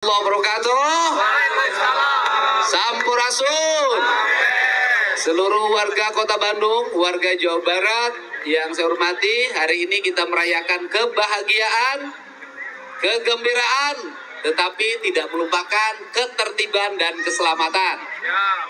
Wabarakatuh. Sampurasun. Seluruh warga Kota Bandung, warga Jawa Barat yang saya hormati, hari ini kita merayakan kebahagiaan, kegembiraan, tetapi tidak melupakan ketertiban dan keselamatan.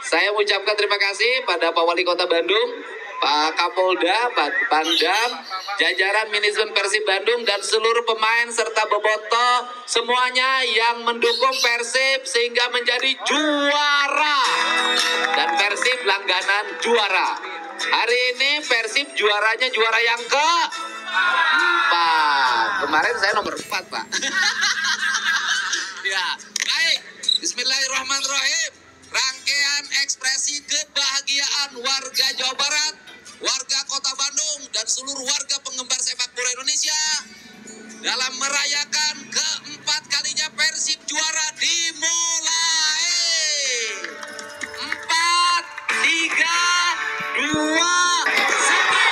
Saya mengucapkan terima kasih pada Pak Wali Kota Bandung, Pak Kapolda, Pak Pangdam, jajaran manajemen Persib Bandung, dan seluruh pemain serta bobotoh semuanya yang mendukung Persib sehingga menjadi juara. Dan Persib langganan juara. Hari ini Persib juaranya juara yang ke-4. Kemarin saya nomor 4, Pak. Ya, baik. Bismillahirrahmanirrahim. Rangkaian ekspresi kebahagiaan warga Jawa Barat, warga Kota Bandung, dan seluruh warga penggemar sepak bola Indonesia dalam merayakan keempat kalinya Persib juara dimulai. 4, 3, 2, 1.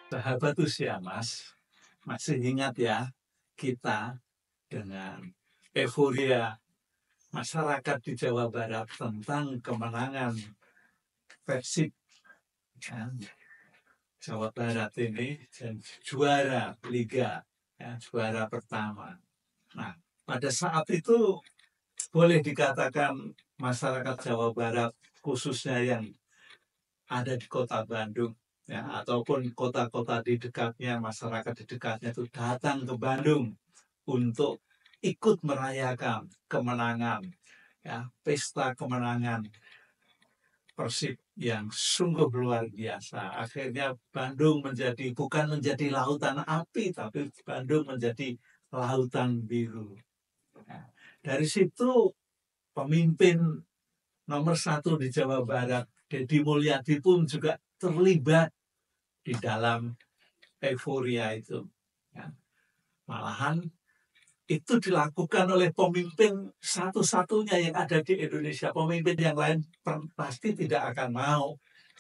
Sahabat usia Mas, masih ingat ya kita dengan euforia masyarakat di Jawa Barat tentang kemenangan Persib kan? Jawa Barat ini dan juara Liga, ya, juara pertama. Nah, pada saat itu boleh dikatakan masyarakat Jawa Barat khususnya yang ada di Kota Bandung, ya, ataupun kota-kota di dekatnya, masyarakat di dekatnya itu datang ke Bandung untuk ikut merayakan kemenangan, ya, pesta kemenangan Persib yang sungguh luar biasa. Akhirnya Bandung bukan menjadi lautan api, tapi Bandung menjadi lautan biru. Nah, dari situ pemimpin nomor 1 di Jawa Barat, Deddy Mulyadi, pun juga terlibat di dalam euforia itu. Ya. Malahan itu dilakukan oleh pemimpin satu-satunya yang ada di Indonesia. Pemimpin yang lain pasti tidak akan mau,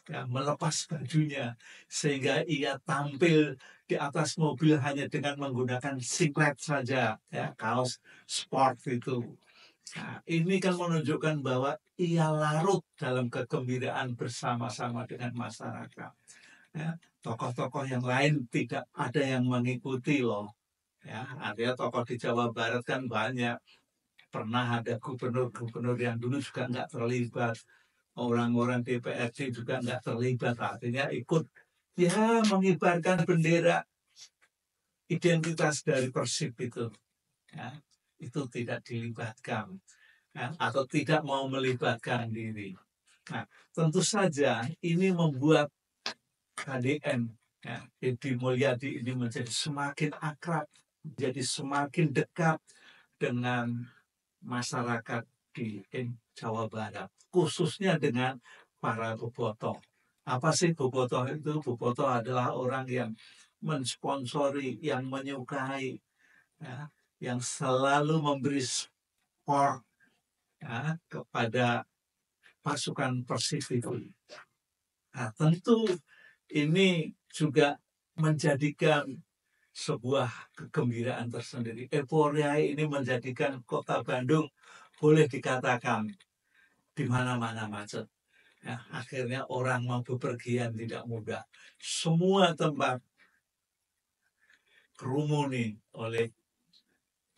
ya, melepas bajunya sehingga ia tampil di atas mobil hanya dengan menggunakan singlet saja, ya, kaos sport itu. Nah, ini kan menunjukkan bahwa ia larut dalam kegembiraan bersama-sama dengan masyarakat. Ya, tokoh-tokoh yang lain tidak ada yang mengikuti loh. Ya, artinya tokoh di Jawa Barat kan banyak. Pernah ada gubernur-gubernur yang dulu juga nggak terlibat. Orang-orang DPRD juga nggak terlibat. Artinya ikut, ya, mengibarkan bendera identitas dari Persib itu. Ya, itu tidak dilibatkan, ya, atau tidak mau melibatkan diri. Nah, tentu saja ini membuat KDM, ya, Deddy Mulyadi ini menjadi semakin akrab, jadi semakin dekat dengan masyarakat di Jawa Barat, khususnya dengan para bobotoh. Apa sih bobotoh itu? Bobotoh adalah orang yang mensponsori, yang menyukai, ya, yang selalu memberi support, ya, kepada pasukan Persib itu. Nah, tentu ini juga menjadikan sebuah kegembiraan tersendiri. Euforia ini menjadikan Kota Bandung boleh dikatakan di mana-mana macet. Ya, akhirnya orang mau bepergian tidak mudah. Semua tempat kerumuni oleh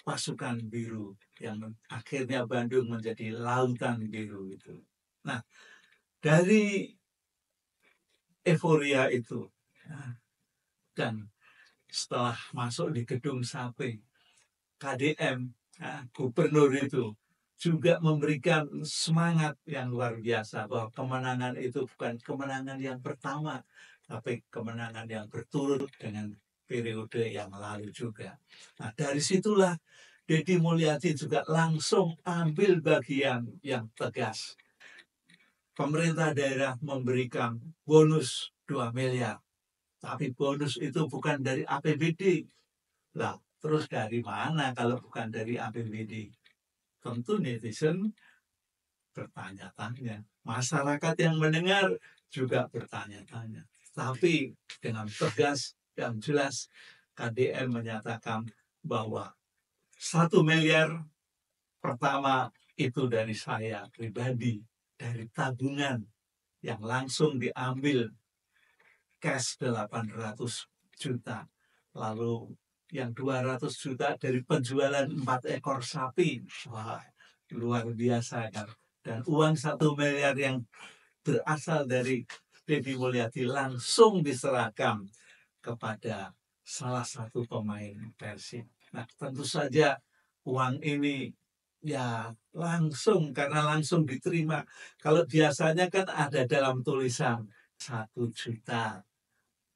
pasukan biru yang akhirnya Bandung menjadi lautan biru itu. Nah, dari euforia itu, ya, dan setelah masuk di Gedung Sate, KDM, ya, gubernur itu juga memberikan semangat yang luar biasa bahwa kemenangan itu bukan kemenangan yang pertama, tapi kemenangan yang berturut dengan periode yang lalu juga. Nah, dari situlah Deddy Mulyadi juga langsung ambil bagian yang tegas. Pemerintah daerah memberikan bonus 2 miliar Tapi bonus itu bukan dari APBD. Lah, terus dari mana kalau bukan dari APBD? Tentu netizen bertanya-tanya. Masyarakat yang mendengar juga bertanya-tanya. Tapi dengan tegas dan jelas, KDN menyatakan bahwa 1 miliar pertama itu dari saya pribadi, dari tabungan yang langsung diambil cash 800 juta. Lalu yang 200 juta dari penjualan 4 ekor sapi. Wah, luar biasa kan. Dan uang 1 miliar yang berasal dari Deddy Mulyadi langsung diserahkan kepada salah satu pemain Persib. Nah, tentu saja uang ini ya langsung, karena langsung diterima. Kalau biasanya kan ada dalam tulisan 1 juta,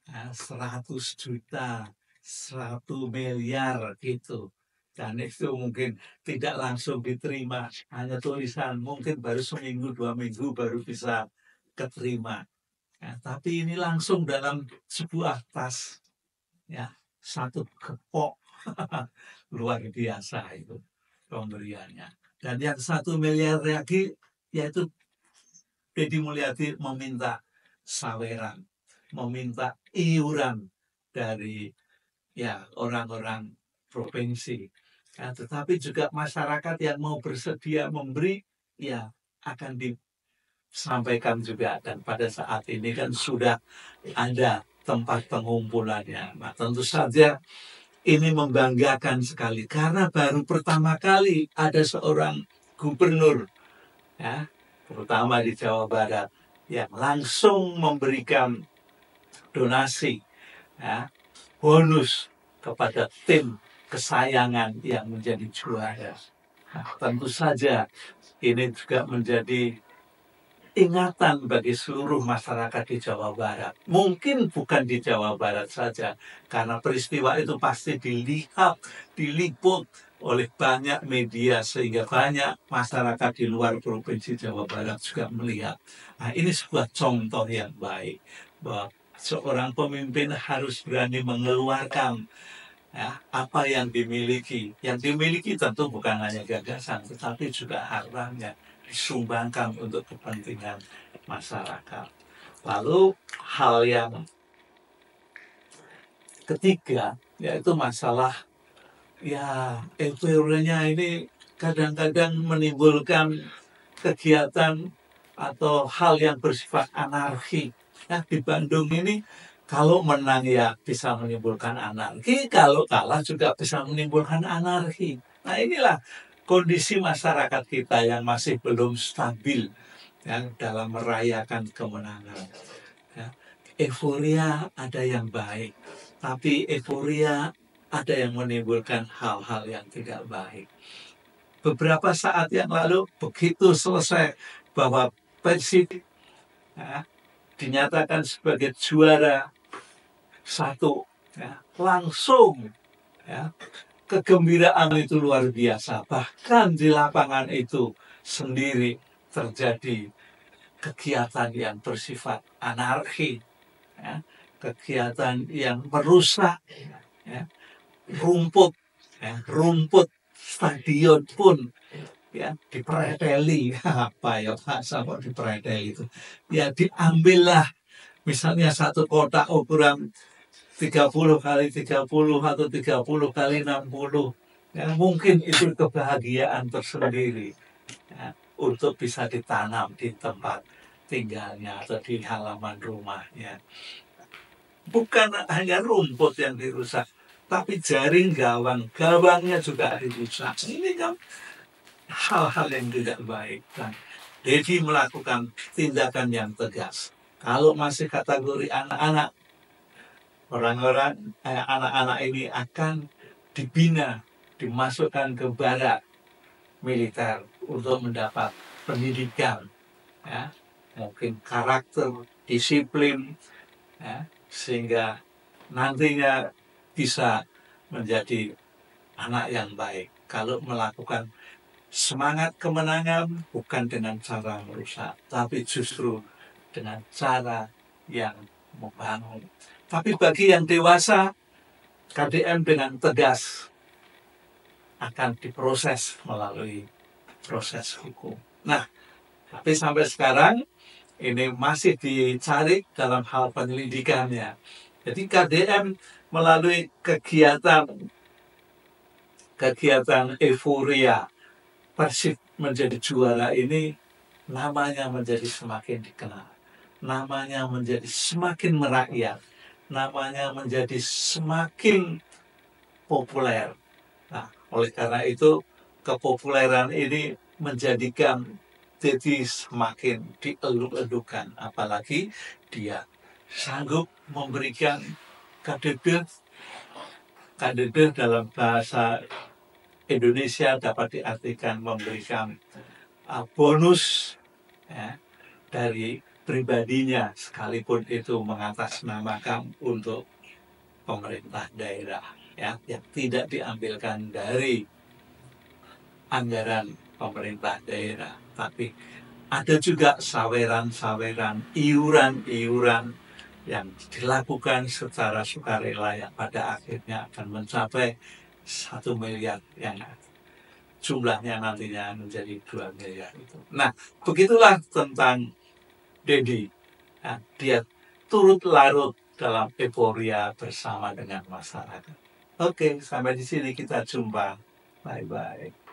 100 juta, 1 miliar gitu. Dan itu mungkin tidak langsung diterima, hanya tulisan, mungkin baru seminggu 2 minggu baru bisa keterima. Ya, tapi ini langsung dalam sebuah tas, ya, satu gepok. Luar biasa itu pemberiannya. Dan yang 1 miliar lagi, yaitu Deddy Mulyadi meminta saweran, meminta iuran dari ya orang-orang provinsi. Ya, tetapi juga masyarakat yang mau bersedia memberi, ya akan disampaikan juga. Dan pada saat ini kan sudah ada tempat pengumpulannya. Nah, tentu saja ini membanggakan sekali karena baru pertama kali ada seorang gubernur, ya, terutama di Jawa Barat, yang langsung memberikan donasi, ya, bonus kepada tim kesayangan yang menjadi juara. Nah, tentu saja ini juga menjadi ingatan bagi seluruh masyarakat di Jawa Barat. Mungkin bukan di Jawa Barat saja, karena peristiwa itu pasti dilihat, diliput oleh banyak media, sehingga banyak masyarakat di luar Provinsi Jawa Barat juga melihat. Nah, ini sebuah contoh yang baik, bahwa seorang pemimpin harus berani mengeluarkan, ya, apa yang dimiliki. Yang dimiliki tentu bukan hanya gagasan, tetapi juga hartanya disumbangkan untuk kepentingan masyarakat. Lalu hal yang ketiga, yaitu masalah, ya, euforianya ini kadang-kadang menimbulkan kegiatan atau hal yang bersifat anarki. Nah, di Bandung ini kalau menang ya bisa menimbulkan anarki, kalau kalah juga bisa menimbulkan anarki. Nah, inilah kondisi masyarakat kita yang masih belum stabil, ya, dalam merayakan kemenangan. Ya. Euforia ada yang baik, tapi euforia ada yang menimbulkan hal-hal yang tidak baik. Beberapa saat yang lalu, begitu selesai bahwa Persib, ya, dinyatakan sebagai juara 1, ya, langsung, ya, kegembiraan itu luar biasa. Bahkan di lapangan itu sendiri terjadi kegiatan yang bersifat anarki, ya, kegiatan yang merusak, ya, rumput, ya, rumput stadion pun, ya, dipreteli. Apa ya Pak, sama dipreteli itu, ya, diambillah misalnya satu kotak ukuran 30 kali 30 atau 30 kali 60. Ya, mungkin itu kebahagiaan tersendiri, ya, untuk bisa ditanam di tempat tinggalnya atau di halaman rumahnya. Bukan hanya rumput yang dirusak, tapi jaring gawang, gawangnya juga dirusak. Ini kan hal-hal yang tidak baik. Dan Deddy melakukan tindakan yang tegas. Kalau masih kategori anak-anak, anak-anak ini akan dibina, dimasukkan ke barak militer untuk mendapat pendidikan, ya, mungkin karakter, disiplin, ya, sehingga nantinya bisa menjadi anak yang baik. Kalau melakukan semangat kemenangan bukan dengan cara merusak, tapi justru dengan cara yang membangun. Tapi bagi yang dewasa, KDM dengan tegas akan diproses melalui proses hukum. Nah, tapi sampai sekarang ini masih dicari dalam hal penyelidikannya. Jadi KDM melalui kegiatan euforia Persib menjadi juara ini, namanya menjadi semakin dikenal, namanya menjadi semakin merakyat, namanya menjadi semakin populer. Nah, oleh karena itu kepopuleran ini menjadikan jadi semakin dieluk-elukan, apalagi dia sanggup memberikan KDD dalam bahasa Indonesia dapat diartikan memberikan bonus ya, dari pribadinya, sekalipun itu mengatasnamakan untuk pemerintah daerah ya, yang tidak diambilkan dari anggaran pemerintah daerah, tapi ada juga saweran-saweran, iuran-iuran yang dilakukan secara sukarela yang pada akhirnya akan mencapai 1 miliar yang jumlahnya nantinya menjadi 2 miliar itu. Nah, begitulah tentang Dedi. Nah, dia turut larut dalam euforia bersama dengan masyarakat. Oke, sampai di sini kita jumpa. Bye-bye.